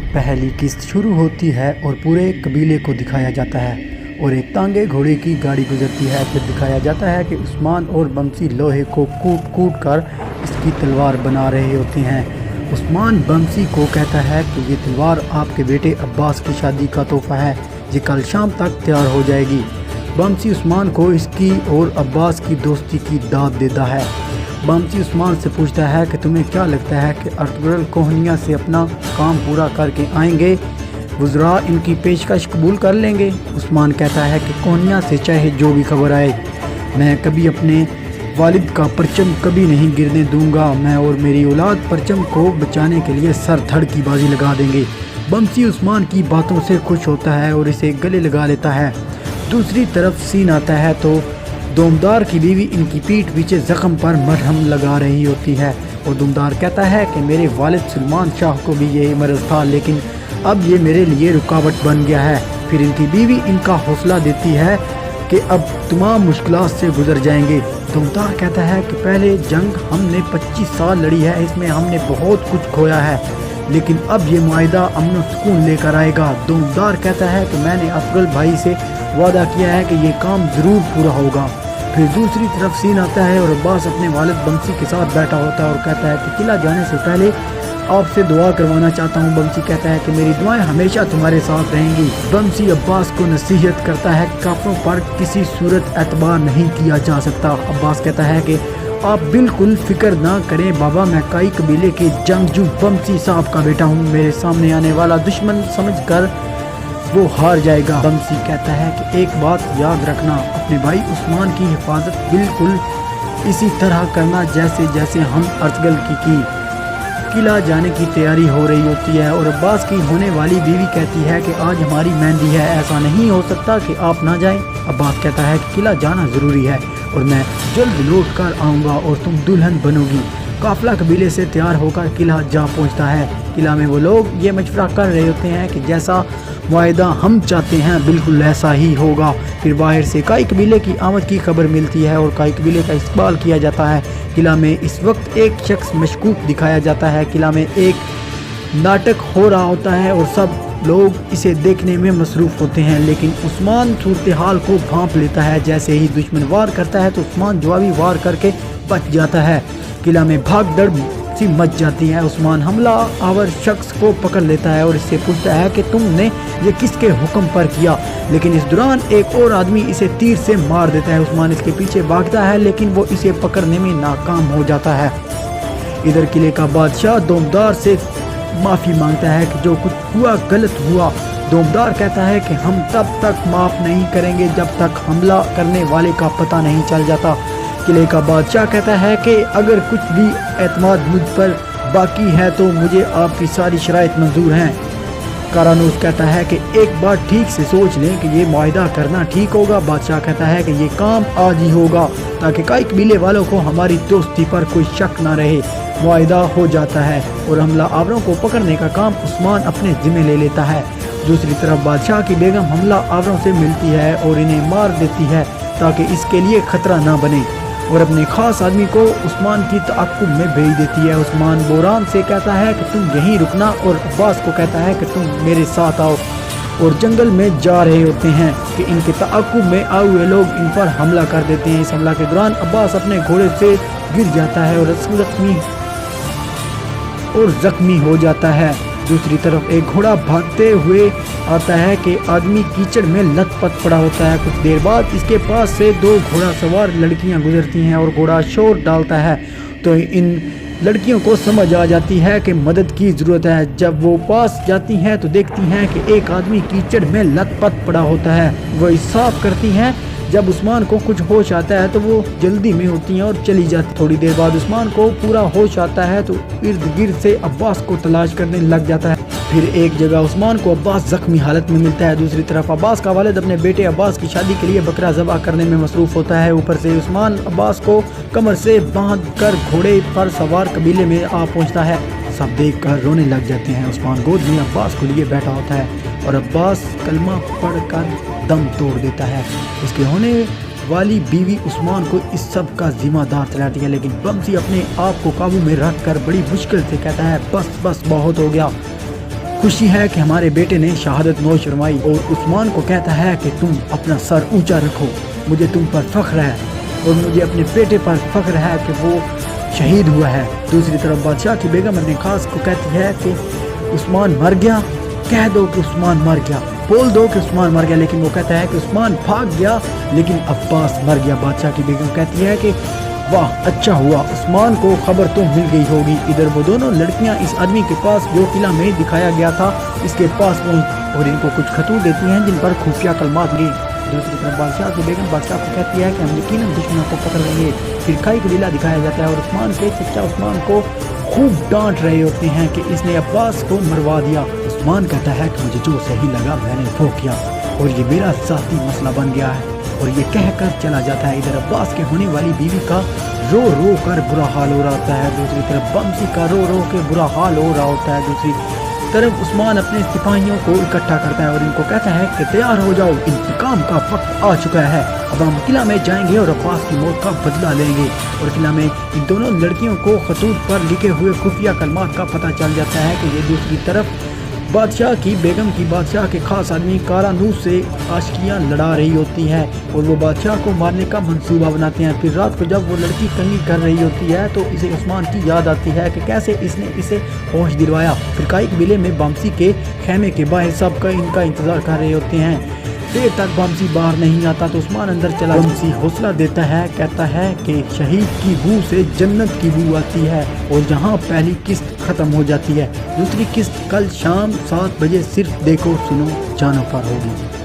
पहली किस्त शुरू होती है और पूरे कबीले को दिखाया जाता है और एक तांगे घोड़े की गाड़ी गुजरती है। फिर दिखाया जाता है कि उस्मान और बमसी लोहे को कूट कूट कर इसकी तलवार बना रहे होते हैं। उस्मान बमसी को कहता है कि ये तलवार आपके बेटे अब्बास की शादी का तोहफा है, ये कल शाम तक तैयार हो जाएगी। बमसी उस्मान को इसकी और अब्बास की दोस्ती की दाद देता है। बमसी उस्मान से पूछता है कि तुम्हें क्या लगता है कि अर्तुगरुल कोहनिया से अपना काम पूरा करके आएंगे, वज़रा इनकी पेशकश कबूल कर लेंगे? उस्मान कहता है कि कोहनिया से चाहे जो भी खबर आए, मैं कभी अपने वालिद का परचम कभी नहीं गिरने दूंगा। मैं और मेरी औलाद परचम को बचाने के लिए सर धड़ की बाजी लगा देंगे। बमसी उस्मान की बातों से खुश होता है और इसे गले लगा लेता है। दूसरी तरफ सीन आता है तो दोमदार की बीवी इनकी पीठ पीछे ज़ख्म पर मरहम लगा रही होती है और दोमदार कहता है कि मेरे वालिद सुलेमान शाह को भी यही मर्ज़ था, लेकिन अब ये मेरे लिए रुकावट बन गया है। फिर इनकी बीवी इनका हौसला देती है कि अब तमाम मुश्किलात से गुजर जाएंगे। दोमदार कहता है कि पहले जंग हमने 25 साल लड़ी है, इसमें हमने बहुत कुछ खोया है, लेकिन अब ये मुआहिदा अमन और सुकून लेकर आएगा। दोमदार कहता है कि मैंने अफजल भाई से वादा किया है कि ये काम ज़रूर पूरा होगा। फिर दूसरी तरफ सीन आता है और अब्बास अपने वालिद बमसी के साथ बैठा होता है और कहता है कि किला जाने से पहले आपसे दुआ करवाना चाहता हूँ। बमसी कहता है कि मेरी दुआएं हमेशा तुम्हारे साथ रहेंगी। बमसी अब्बास को नसीहत करता है कि काफिरों पर किसी सूरत एतबार नहीं किया जा सकता। अब्बास कहता है कि आप बिल्कुल फिक्र ना करें बाबा, मैं काई कबीले के जंगजू बमसी साहब का बेटा हूँ। मेरे सामने आने वाला दुश्मन समझकर वो हार जाएगा। बमसी कहता है कि एक बात याद रखना, अपने भाई उस्मान की हिफाजत बिल्कुल इसी तरह करना जैसे जैसे हम अर्तुगरुल की। किला जाने की तैयारी हो रही होती है और अब्बास की होने वाली बीवी कहती है कि आज हमारी मेहंदी है, ऐसा नहीं हो सकता कि आप ना जाएं। अब्बास कहता है कि किला जाना ज़रूरी है और मैं जल्द लौट कर आऊँगा और तुम दुल्हन बनोगी। काफिला कबीले से तैयार होकर किला जा पहुंचता है। किला में वो लोग ये मशवरा कर रहे होते हैं कि जैसा मुआहिदा हम चाहते हैं बिल्कुल ऐसा ही होगा। फिर बाहर से काई कबीले की आमद की खबर मिलती है और काई कबीले का इस्तकबाल किया जाता है। किला में इस वक्त एक शख्स मशकूक दिखाया जाता है। किला में एक नाटक हो रहा होता है और सब लोग इसे देखने में मसरूफ़ होते हैं, लेकिन उस्मान सूरत हाल को भांप लेता है। जैसे ही दुश्मन वार करता है तो उस्मान जवाबी वार करके बच जाता है। किला में भाग दौड़ सी मच जाती है। उस्मान हमला आवर शख्स को पकड़ लेता है और इससे पूछता है कि तुमने ये किसके हुक्म पर किया, लेकिन इस दौरान एक और आदमी इसे तीर से मार देता है। उस्मान इसके पीछे भागता है लेकिन वो इसे पकड़ने में नाकाम हो जाता है। इधर किले का बादशाह दोमदार से माफ़ी मांगता है कि जो कुछ हुआ गलत हुआ। दोमदार कहता है कि हम तब तक माफ़ नहीं करेंगे जब तक हमला करने वाले का पता नहीं चल जाता। किले का बादशाह कहता है कि अगर कुछ भी एतमाद मुझ पर बाकी है तो मुझे आपकी सारी शराइत मंजूर हैं। कारानूस कहता है कि एक बार ठीक से सोच लें कि ये मुआहिदा करना ठीक होगा। बादशाह कहता है कि ये काम आज ही होगा ताकि काई कबीले वालों को हमारी दोस्ती पर कोई शक ना रहे। मुआहिदा हो जाता है और हमला आवरों को पकड़ने का काम उस्मान अपने जिम्मे ले लेता है। दूसरी तरफ बादशाह की बेगम हमला आवरों से मिलती है और इन्हें मार देती है ताकि इसके लिए खतरा ना बने और अपने खास आदमी को उस्मान की तअक्कुब में भेज देती है। उस्मान बोरान से कहता है कि तुम यहीं रुकना और अब्बास को कहता है कि तुम मेरे साथ आओ और जंगल में जा रहे होते हैं कि इनके तअक्कुब में आए हुए लोग इन पर हमला कर देते हैं। इस हमला के दौरान अब्बास अपने घोड़े से गिर जाता है और जख्मी हो जाता है। दूसरी तरफ एक घोड़ा भागते हुए आता है कि आदमी कीचड़ में लथपथ पड़ा होता है। कुछ देर बाद इसके पास से दो घोड़ा सवार लड़कियां गुजरती हैं और घोड़ा शोर डालता है तो इन लड़कियों को समझ आ जाती है कि मदद की ज़रूरत है। जब वो पास जाती हैं तो देखती हैं कि एक आदमी कीचड़ में लथपथ पड़ा होता है। वो साफ करती हैं। जब उस्मान को कुछ होश आता है तो वो जल्दी में होती हैं और चली जाती। थोड़ी देर बाद उस्मान को पूरा होश आता है तो इर्द गिर्द से अब्बास को तलाश करने लग जाता है। फिर एक जगह उस्मान को अब्बास जख्मी हालत में मिलता है। दूसरी तरफ अब्बास का वालिद अपने बेटे अब्बास की शादी के लिए बकरा ज़बह करने में मसरूफ़ होता है। ऊपर से उस्मान अब्बास को कमर से बांध कर घोड़े पर सवार कबीले में आ पहुँचता है। सब देख कर रोने लग जाते हैं। उस्मान गोद में अब्बास को लिए बैठा होता है और अब्बास कलमा पढ़कर दम तोड़ देता है। उसके होने वाली बीवी उस्मान को इस सब का जिम्मेदार ठहराती है, लेकिन बमसी अपने आप को काबू में रख कर बड़ी मुश्किल से कहता है बस बस बहुत हो गया। खुशी है कि हमारे बेटे ने शहादत नोश फरमाई और उस्मान को कहता है कि तुम अपना सर ऊंचा रखो, मुझे तुम पर फख्र है और मुझे अपने बेटे पर फख्र है कि वो शहीद हुआ है। दूसरी तरफ बादशाह की बेगम अपने खास को कहती है कि उस्मान मर गया, कह दो कि उस्मान मर गया, बोल दो कि उस्मान मर गया। लेकिन वो कहता है कि उस्मान भाग गया लेकिन अब्बास मर गया। बादशाह की बेगम कहती है कि वाह अच्छा हुआ, उस्मान को खबर तो मिल गई होगी। इधर वो दोनों लड़कियां इस आदमी के पास जो किला में दिखाया गया था इसके पास पहुंच और इनको कुछ खतूत देती हैं जिन पर खुफिया कलमात ली। दूसरी तरफ बादशाह की बेगम बादशाह को कहती है कि हम यकीनन दुश्मनों को पकड़ लेंगे। फिर खाई कबीला दिखाया जाता है और उस्मान के चचा उस्मान को खूब डांट रहे होते हैं कि इसने अब्बास को मरवा दिया। उस्मान कहता है कि मुझे जो सही लगा मैंने वो किया और ये मेरा ज़ाती मसला बन गया है और ये कहकर चला जाता है। इधर अब्बास के होने वाली बीवी का रो रो कर बुरा हाल हो रहा होता है, दूसरी तरफ बमसी का रो रो के बुरा हाल हो रहा होता है। दूसरी तरफ उस्मान अपने सिपाहियों को इकट्ठा करता है और इनको कहता है कि तैयार हो जाओ, इंतकाम का वक्त आ चुका है। अब हम किला में जाएंगे और अब्बास की मौत का बदला लेंगे। और किला में इन दोनों लड़कियों को खतूत पर लिखे हुए खुफिया कलमात का पता चल जाता है कि ये दूसरी तरफ बादशाह की बेगम की बादशाह के खास आदमी कारानूस से आशिकियाँ लड़ा रही होती हैं और वो बादशाह को मारने का मंसूबा बनाते हैं। फिर रात को जब वो लड़की कंगी कर रही होती है तो इसे उस्मान की याद आती है कि कैसे इसने इसे होश दिलवाया। फिर काई कबीले में बमसी के खेमे के बाहर सब का इनका इंतज़ार कर रहे होते हैं। देर तक बमसी बाहर नहीं आता तो उस्मान अंदर चला। बमसी हौसला देता है, कहता है कि शहीद की बू से जन्नत की बू आती है और जहां पहली किस्त ख़त्म हो जाती है दूसरी किस्त कल शाम 7 बजे सिर्फ देखो सुनो जानों पर होगी।